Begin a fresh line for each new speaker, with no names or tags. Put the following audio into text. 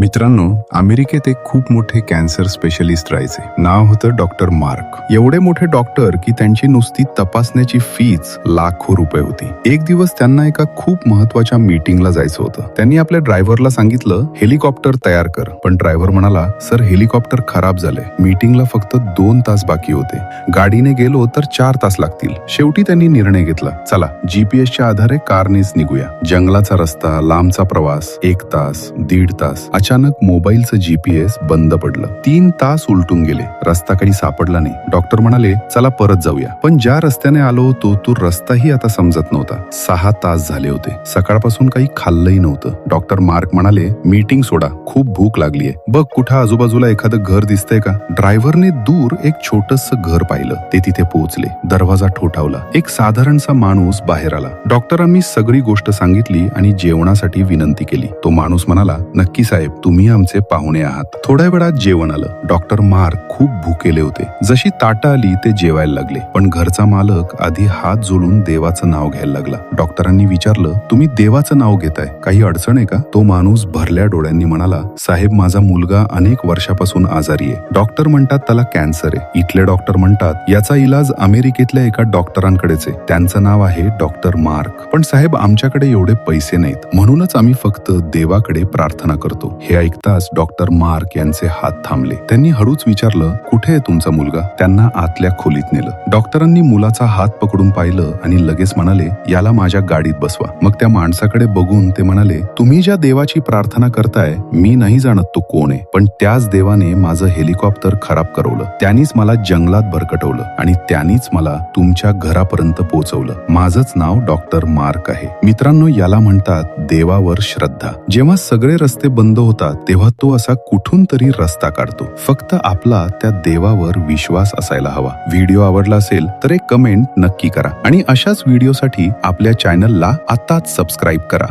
मित्रांनो, अमेरिकेत एक खूप मोठे कॅन्सर स्पेशलिस्ट राहायचे. नाव होतं डॉक्टर मार्क. एवढे मोठे डॉक्टर की त्यांची नुसती तपासण्याची फीच लाखो रुपये होती. एक दिवस त्यांना एका खूप महत्वाच्या मीटिंगला जायचं होतं. त्यांनी आपल्या ड्रायव्हरला सांगितलं, हेलिकॉप्टर तयार कर. पण ड्रायव्हर म्हणाला, सर हेलिकॉप्टर खराब झालंय. मीटिंगला फक्त 2 तास बाकी होते. गाडीने गेलो तर 4 तास लागतील. शेवटी त्यांनी निर्णय घेतला, चला जीपीएसच्या आधारे कारनेच निघूया. जंगलाचा रस्ता, लांबचा प्रवास, 1 तास, 1.5 तास. अचानक मोबाईलचं जीपीएस बंद पडलं. 3 तास उलटून गेले. रस्ता काही सापडला नाही. डॉक्टर म्हणाले, चला परत जाऊया. पण ज्या रस्त्याने आलो होतो तो रस्ताही आता समजत नव्हता. 6 तास झाले होते. सकाळपासून काही खाल्लंही नव्हतं. डॉक्टर मार्क म्हणाले, मीटिंग सोडा, खूप भूक लागलीये. बघ कुठं आजूबाजूला एखादं घर दिसतंय का? ड्रायव्हरने दूर एक छोटंसं घर पाहिलं. ते तिथे पोहोचले. दरवाजा ठोठावला. एक साधारणसा माणूस बाहेर आला. डॉक्टरांनी सगळी गोष्ट सांगितली आणि जेवणासाठी विनंती केली. तो माणूस म्हणाला, नक्की साहेब, तुम्ही आमचे पाहुणे आहात. थोड्या वेळात जेवण आलं. डॉक्टर मार्क खूप भुकेले होते. जशी ताटं आली ते जेवायला लागले. पण घरचा मालक आधी हात जोडून देवाचं नाव घ्यायला लागला. डॉक्टरांनी विचारलं, तुम्ही देवाचं नाव घेताय, काही अडचण आहे का? तो माणूस भरल्या डोळ्यांनी म्हणाला, साहेब, माझा मुलगा अनेक वर्षापासून आजारी आहे. डॉक्टर म्हणतात त्याला कॅन्सर आहे. इथले डॉक्टर म्हणतात याचा इलाज अमेरिकेतल्या एका डॉक्टरांकडेच आहे. त्यांचं नाव आहे डॉक्टर मार्क. पण साहेब, आमच्याकडे एवढे पैसे नाहीत, म्हणूनच आम्ही फक्त देवाकडे प्रार्थना करतो. हे ऐकताच डॉक्टर मार्क यांचे हात थांबले. त्यांनी हळूच विचारलं, कुठे आहे तुमचा मुलगा? त्यांना आतल्या खोलीत नेलं. डॉक्टरांनी मुलाचा हात पकडून पाहिलं आणि लगेच म्हणाले, याला माझ्या गाडीत बसवा. मग त्या माणसाकडे बघून ते म्हणाले, तुम्ही ज्या देवाची प्रार्थना करताय, मी नाही जाणत तो कोण आहे, पण त्याच देवाने माझं हेलिकॉप्टर खराब करवलं. त्यांनीच मला जंगलात भरकटवलं आणि त्यांनीच मला तुमच्या घरापर्यंत पोहोचवलं. माझंच नाव डॉक्टर मार्क आहे. मित्रांनो, याला म्हणतात देवावर श्रद्धा. जेव्हा सगळे रस्ते बंद होतात तेव्हा तो असा कुठून तरी रस्ता काढतो. फक्त आपला त्या देवावर विश्वास असायला हवा. व्हिडिओ आवडला असेल तर एक कमेंट नक्की करा आणि अशाच व्हिडिओसाठी आपल्या चॅनलला आताच सबस्क्राईब करा.